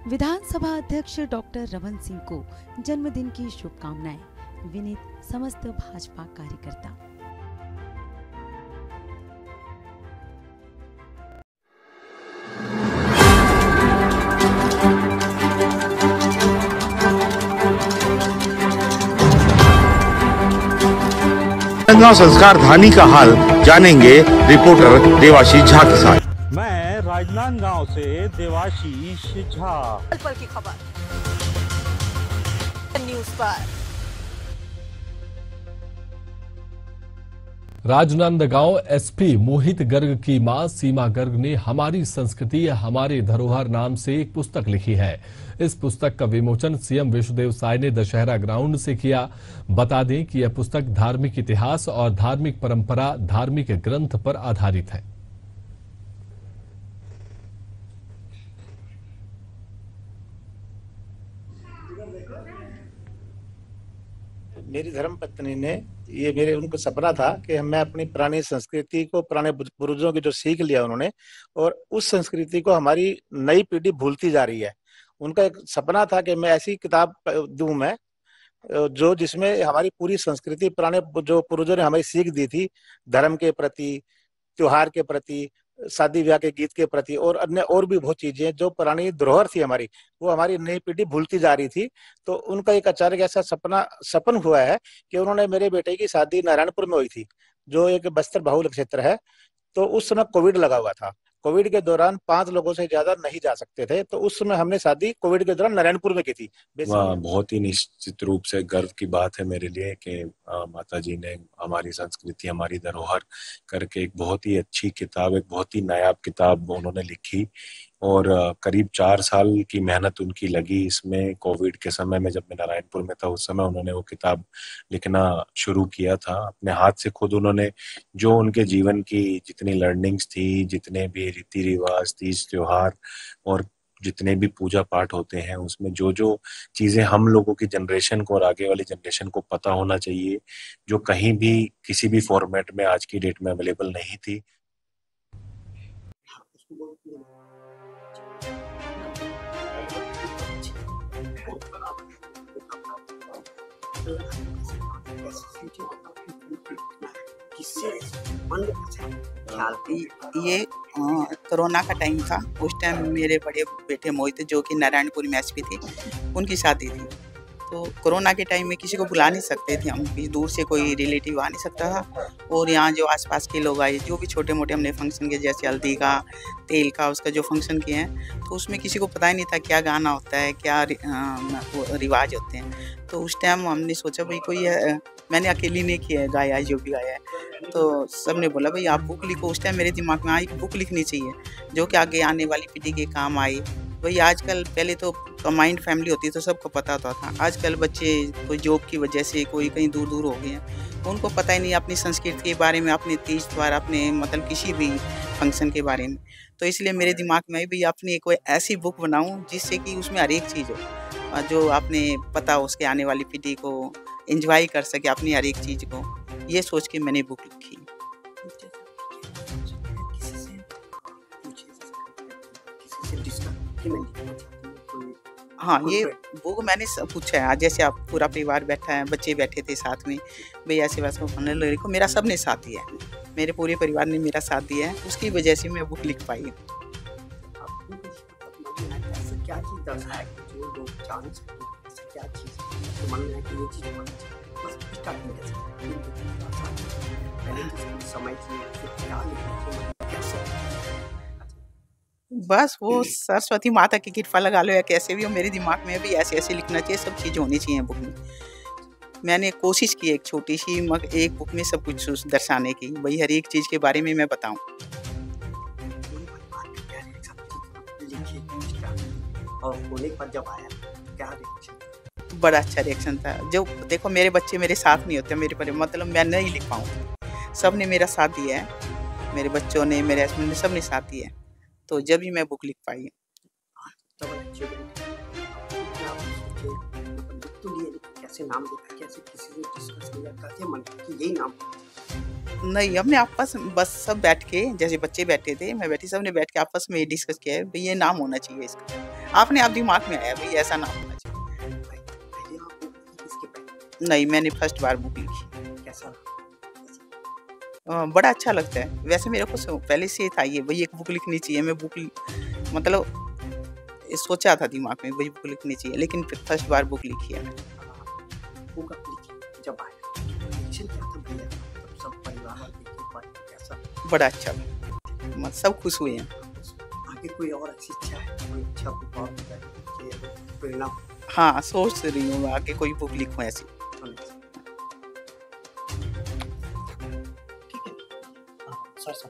विधानसभा अध्यक्ष डॉक्टर रमन सिंह को जन्मदिन की शुभकामनाएं। विनीत समस्त भाजपा कार्यकर्ता। राजनांदगांव संस्कार धानी का हाल जानेंगे रिपोर्टर देवाशीष झा के साथ। मैं राजनांदगांव से देवाशीष झा। पल की खबर न्यूज़ पर। राजनांदगांव एसपी मोहित गर्ग की मां सीमा गर्ग ने हमारी संस्कृति हमारे धरोहर नाम से एक पुस्तक लिखी है। इस पुस्तक का विमोचन सीएम विष्णुदेव साय ने दशहरा ग्राउंड से किया। बता दें कि यह पुस्तक धार्मिक इतिहास और धार्मिक परंपरा, धार्मिक ग्रंथ पर आधारित है। मेरी धर्मपत्नी ने उनको सपना था कि मैं अपनी पुरानी संस्कृति को, पुराने पूर्वजों की जो सीख लिया उन्होंने, और उस संस्कृति को हमारी नई पीढ़ी भूलती जा रही है। उनका एक सपना था कि मैं ऐसी किताब दूं मैं जिसमें हमारी पूरी संस्कृति, पुराने जो पूर्वजों ने हमें सीख दी थी धर्म के प्रति, त्योहार के प्रति, शादी ब्याह के गीत के प्रति और अन्य और भी बहुत चीजें जो पुरानी धरोहर थी हमारी, वो हमारी नई पीढ़ी भूलती जा रही थी। तो उनका एक अचानक ऐसा सपन हुआ है कि उन्होंने, मेरे बेटे की शादी नारायणपुर में हुई थी, जो एक बस्तर बाहुल्य क्षेत्र है। तो उस समय कोविड लगा हुआ था। कोविड के दौरान 5 लोगों से ज्यादा नहीं जा सकते थे। तो उस समय हमने शादी कोविड के दौरान नारायणपुर में की थी। बहुत ही निश्चित रूप से गर्व की बात है मेरे लिए कि माता जी ने हमारी संस्कृति हमारी धरोहर करके एक बहुत ही अच्छी किताब, एक बहुत ही नायाब किताब उन्होंने लिखी। और करीब 4 साल की मेहनत उनकी लगी इसमें। कोविड के समय में जब मैं नारायणपुर में था, उस समय उन्होंने वो किताब लिखना शुरू किया था। अपने हाथ से खुद उन्होंने जो उनके जीवन की जितनी लर्निंग्स थी, जितने भी रीति रिवाज, तीज त्योहार और जितने भी पूजा पाठ होते हैं, उसमें जो जो चीजें हम लोगों की जनरेशन को और आगे वाली जनरेशन को पता होना चाहिए, जो कहीं भी किसी भी फॉर्मेट में आज की डेट में अवेलेबल नहीं थी। ये कोरोना का टाइम था। उस टाइम मेरे बड़े बेटे मोहित, जो कि नारायणपुर में एसपी थे, उनकी शादी थी। तो कोरोना के टाइम में किसी को बुला नहीं सकते थे हम, दूर से कोई रिलेटिव आ नहीं सकता था। और यहाँ जो आसपास के लोग आए, जो भी छोटे मोटे हमने फंक्शन किए, जैसे हल्दी का, तेल का, उसका जो फंक्शन किए हैं, तो उसमें किसी को पता ही नहीं था क्या गाना होता है, क्या रिवाज होते हैं। तो उस टाइम हमने सोचा भाई कोई मैंने अकेली नहीं किया है, गाया है जो भी गाया है। तो सब ने बोला भाई आप बुक लिखो। उस टाइम मेरे दिमाग में आई बुक लिखनी चाहिए जो कि आगे आने वाली पीढ़ी के काम आए। भाई आजकल, पहले तो कंबाइंड फैमिली होती तो सबको पता होता था। आजकल बच्चे कोई जॉब की वजह से कोई कहीं दूर दूर हो गए हैं, तो उनको पता ही नहीं अपनी संस्कृति के बारे में, अपने तीज त्योहार, अपने मतलब किसी भी फंक्शन के बारे में। तो इसलिए मेरे दिमाग में भी अपनी कोई ऐसी बुक बनाऊं जिससे कि उसमें हर एक चीज़ हो जो आपने पता हो, उसके आने वाली पीढ़ी को एंजॉय कर सके अपनी हर एक चीज़ को। ये सोच के मैंने बुक लिखी। हाँ, ये बुक मैंने सब पूछा है। जैसे आप पूरा परिवार बैठा है, बच्चे बैठे थे साथ में, भाई ऐसे वैसे लिखो। मेरा सब ने साथ दिया है, मेरे पूरे परिवार ने मेरा साथ दिया है, उसकी वजह से मैं बुक लिख पाई। क्या चीज़ दर्शाया कि जो लोग जान सकते, क्या चीज़ तो मन में कि ये चीज़ होनी चाहिए, बस स्टार्टिंग कैसे पहले तो समय की क्या लिखना कैसे, बस वो सरस्वती माता की कृपा लगा लो या कैसे भी हो, मेरे दिमाग में भी ऐसे ऐसे लिखना चाहिए, सब चीज़ होनी चाहिए बुक में। मैंने कोशिश की एक छोटी सी एक बुक में सब कुछ दर्शाने की, भाई हर एक चीज़ के बारे में मैं बताऊं। और होने के बाद जब आया क्या रिएक्शन? बड़ा अच्छा रिएक्शन था। जो देखो मेरे बच्चे मेरे साथ नहीं होते, मेरे पर मतलब मैं नहीं लिख पाऊँ। सब ने मेरा साथ दिया है, मेरे बच्चों ने, मेरे हस्बैंड ने, सब ने साथ दिया है। तो जब ही मैं बुक लिख पाई। कैसे नाम देता, कैसे किसी से डिस्कस किया, कैसे मन कि यही नाम? नहीं, हमने आपस बस सब बैठ के, जैसे बच्चे बैठे थे, मैं बैठी, सबने बैठ के आपस में डिस्कस किया है भाई ये नाम होना चाहिए इसका। आपने आप दिमाग में आया भाई ऐसा ना होना चाहिए। पहले आप बुक लिखी इसके पहले नहीं, मैंने फर्स्ट बार बुक लिखी। कैसा लगा? बड़ा अच्छा लगता है। वैसे मेरे को पहले से था ये भाई एक बुक लिखनी चाहिए। मैं बुक मतलब सोचा था दिमाग में भाई बुक लिखनी चाहिए, लेकिन फिर फर्स्ट बार बुक लिखी है मैंने। बुक आप लिखी जब आया रिएक्शन क्या था भैया? मतलब सब परिवार वाले देख के बाद कैसा? बड़ा अच्छा लगा, मतलब सब खुश हुए हैं। आगे कोई और ऐसी इच्छा है, कोई अच्छा बुक और प्रेरणा हाँ, सोच रही हूँ आगे कोई बुक लिखूँ ऐसी। ठीक है सर, सब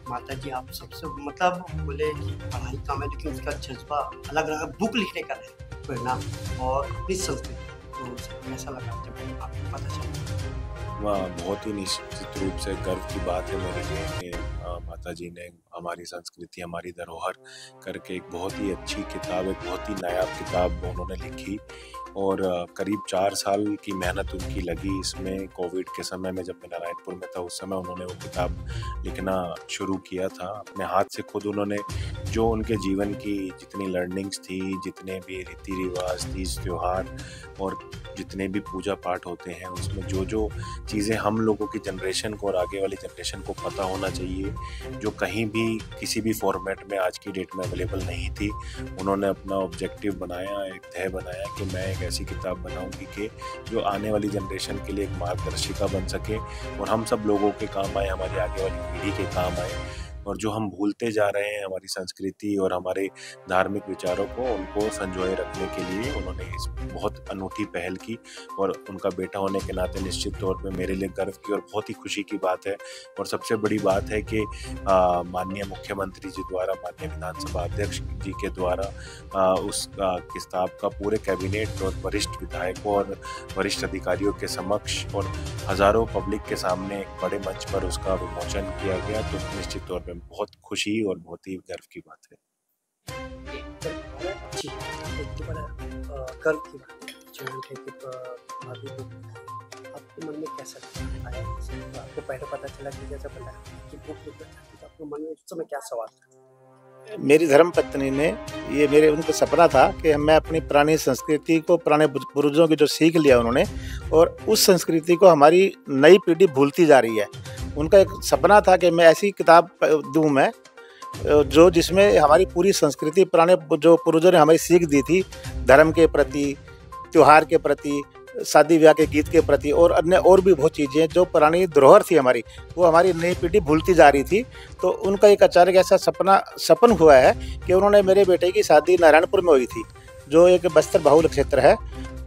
माता जी आप सबसे मतलब बोले कि पढ़ाई कम है लेकिन उसका जज्बा अलग रहा, बुक लिखने का है प्रेरणा और अपनी संस्कृति, तो कैसा लगा जब आपको पता चला? वह बहुत ही निश्चित रूप से गर्व की बात है मेरे लिए कि माता जी ने हमारी संस्कृति हमारी धरोहर करके एक बहुत ही अच्छी किताब, एक बहुत ही नायाब किताब उन्होंने लिखी और करीब 4 साल की मेहनत उनकी लगी इसमें। कोविड के समय में जब मैं नारायणपुर में था उस समय उन्होंने वो किताब लिखना शुरू किया था। अपने हाथ से खुद उन्होंने जो उनके जीवन की जितनी लर्निंग्स थी, जितने भी रीति रिवाज, तीज त्योहार और जितने भी पूजा पाठ होते हैं उसमें जो जो चीज़ें हम लोगों की जनरेशन को और आगे वाली जनरेशन को पता होना चाहिए, जो कहीं भी किसी भी फॉर्मेट में आज की डेट में अवेलेबल नहीं थी, उन्होंने अपना ऑब्जेक्टिव बनाया, एक ध्येय बनाया कि मैं एक ऐसी किताब बनाऊंगी कि जो आने वाली जनरेशन के लिए एक मार्गदर्शिका बन सके और हम सब लोगों के काम आए, हमारी आगे वाली पीढ़ी के काम आए। और जो हम भूलते जा रहे हैं हमारी संस्कृति और हमारे धार्मिक विचारों को, उनको संजोए रखने के लिए उन्होंने इस बहुत अनूठी पहल की और उनका बेटा होने के नाते निश्चित तौर पे मेरे लिए गर्व की और बहुत ही खुशी की बात है। और सबसे बड़ी बात है कि माननीय मुख्यमंत्री जी द्वारा, माननीय विधानसभा अध्यक्ष जी के द्वारा उस किताब का पूरे कैबिनेट और वरिष्ठ विधायकों और वरिष्ठ अधिकारियों के समक्ष और हजारों पब्लिक के सामने एक बड़े मंच पर उसका विमोचन किया गया, तो निश्चित तौर पे बहुत खुशी और बहुत ही गर्व की बात है। अच्छी एक तो बड़ा गर्व की बात है जो है कि अभी आपके मन में कैसा आया? आपको पहले पता चला कि जैसा बताया कि बुक लिखना चाहती तो आपके मन में उस समय क्या सवाल था? मेरी धर्मपत्नी ने ये मेरे उनका सपना था कि मैं अपनी पुरानी संस्कृति को, पुराने पूर्वजों की जो सीख लिया उन्होंने, और उस संस्कृति को हमारी नई पीढ़ी भूलती जा रही है। उनका एक सपना था कि मैं ऐसी किताब दूं मैं जो जिसमें हमारी पूरी संस्कृति, पुराने जो पूर्वजों ने हमें सीख दी थी धर्म के प्रति, त्योहार के प्रति, शादी ब्याह के गीत के प्रति और अन्य और भी बहुत चीज़ें जो पुरानी धरोहर थी हमारी, वो हमारी नई पीढ़ी भूलती जा रही थी। तो उनका एक अचानक ऐसा सपन हुआ है कि उन्होंने, मेरे बेटे की शादी नारायणपुर में हुई थी जो एक बस्तर बाहुल क्षेत्र है।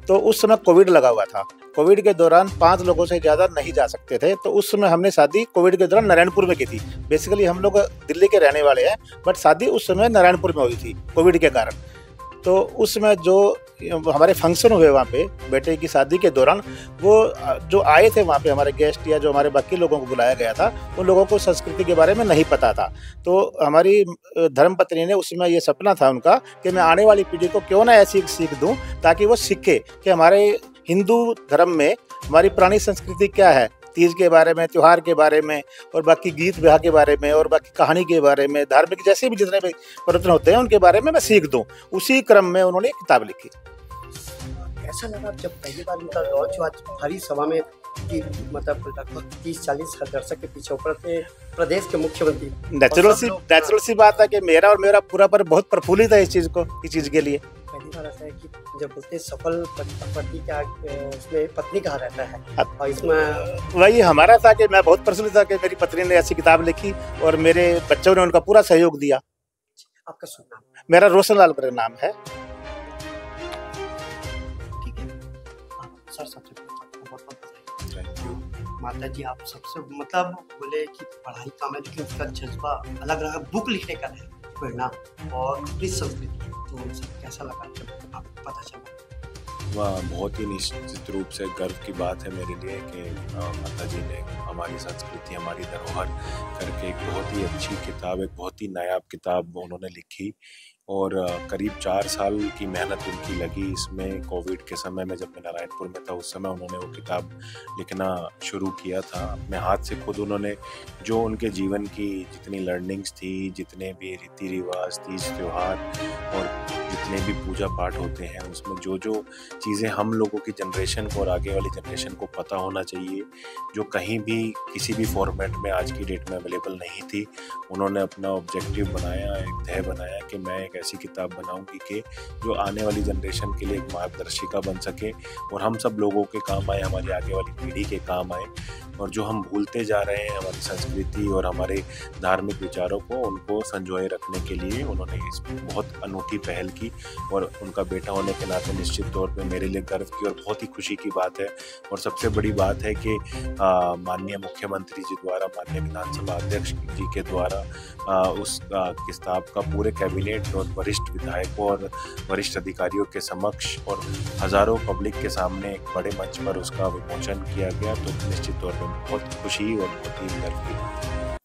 तो उस समय कोविड लगा हुआ था। कोविड के दौरान 5 लोगों से ज़्यादा नहीं जा सकते थे, तो उस समय हमने शादी कोविड के दौरान नारायणपुर में की थी। बेसिकली हम लोग दिल्ली के रहने वाले हैं, बट शादी उस समय नारायणपुर में हुई थी कोविड के कारण। तो उस समय जो हमारे फंक्शन हुए वहाँ पे बेटे की शादी के दौरान, वो जो आए थे वहाँ पे हमारे गेस्ट या जो हमारे बाकी लोगों को बुलाया गया था, उन लोगों को संस्कृति के बारे में नहीं पता था। तो हमारी धर्मपत्नी ने, उसमें ये सपना था उनका कि मैं आने वाली पीढ़ी को क्यों ना ऐसी सीख दूं ताकि वो सीखे कि हमारे हिंदू धर्म में हमारी पुरानी संस्कृति क्या है, तीज के बारे में, त्योहार के बारे में और बाकी गीत ब्याह के बारे में और बाकी कहानी के बारे में, धार्मिक जैसे भी जितने भी परिवर्तन होते हैं उनके बारे में मैं सीख दूं। उसी क्रम में उन्होंने किताब लिखी। कैसा लगा जब पहली बार उनका लॉन्च हुआ भारी सभा में कि मतलब लगभग 30-40 दर्शक के पीछे, ऊपर से प्रदेश के मुख्यमंत्री? नेचुरल सी बात है कि मेरा पूरा पर बहुत प्रफुल्लित है इस चीज़ के लिए। पहली बार ऐसा है कि जब बोलते सफल पति का उसमें पत्नी कहा रहता है, और इसमें वही हमारा था कि मैं बहुत प्रसन्न था कि मेरी पत्नी ने ऐसी किताब लिखी और मेरे बच्चों ने उनका पूरा सहयोग दिया। आपका शुभ नाम? मेरा रोशन लाल मेरा नाम है। ठीक है सर, सबसे बहुत माता जी आप सबसे मतलब बोले कि पढ़ाई कम है लेकिन उसका जज्बा अलग रहा, बुक लिखने का है प्रेरणा और अपनी संस्कृति, तो कैसा लगा जब आपको पता चला? वह बहुत ही निश्चित रूप से गर्व की बात है मेरे लिए कि माता जी ने हमारी संस्कृति हमारी धरोहर करके एक बहुत ही अच्छी किताब, एक बहुत ही नायाब किताब उन्होंने लिखी और करीब 4 साल की मेहनत उनकी लगी इसमें। कोविड के समय में जब मैं नारायणपुर में था उस समय उन्होंने वो किताब लिखना शुरू किया था। अपने हाथ से खुद उन्होंने जो उनके जीवन की जितनी लर्निंग्स थी, जितने भी रीति रिवाज, तीज त्योहार और जितने भी पूजा पाठ होते हैं, उसमें जो जो चीज़ें हम लोगों की जनरेशन को और आगे वाली जनरेशन को पता होना चाहिए, जो कहीं भी किसी भी फॉर्मेट में आज की डेट में अवेलेबल नहीं थी, उन्होंने अपना ऑब्जेक्टिव बनाया, एक ध्येय बनाया कि मैं एक ऐसी किताब बनाऊंगी कि जो आने वाली जनरेशन के लिए एक मार्गदर्शिका बन सके और हम सब लोगों के काम आए, हमारी आगे वाली पीढ़ी के काम आए। और जो हम भूलते जा रहे हैं हमारी संस्कृति और हमारे धार्मिक विचारों को, उनको संजोए रखने के लिए उन्होंने इस बहुत अनूठी पहल की। और उनका बेटा होने के नाते निश्चित तौर पे मेरे लिए गर्व की और बहुत ही खुशी की बात है। और सबसे बड़ी बात है कि माननीय मुख्यमंत्री जी द्वारा, माननीय विधानसभा अध्यक्ष जी के द्वारा उस किताब का पूरे कैबिनेट और वरिष्ठ विधायकों और वरिष्ठ अधिकारियों के समक्ष और हजारों पब्लिक के सामने एक बड़े मंच पर उसका विमोचन किया गया। तो निश्चित तौर पर बहुत खुशी और बहुत ही गर्व की बात है।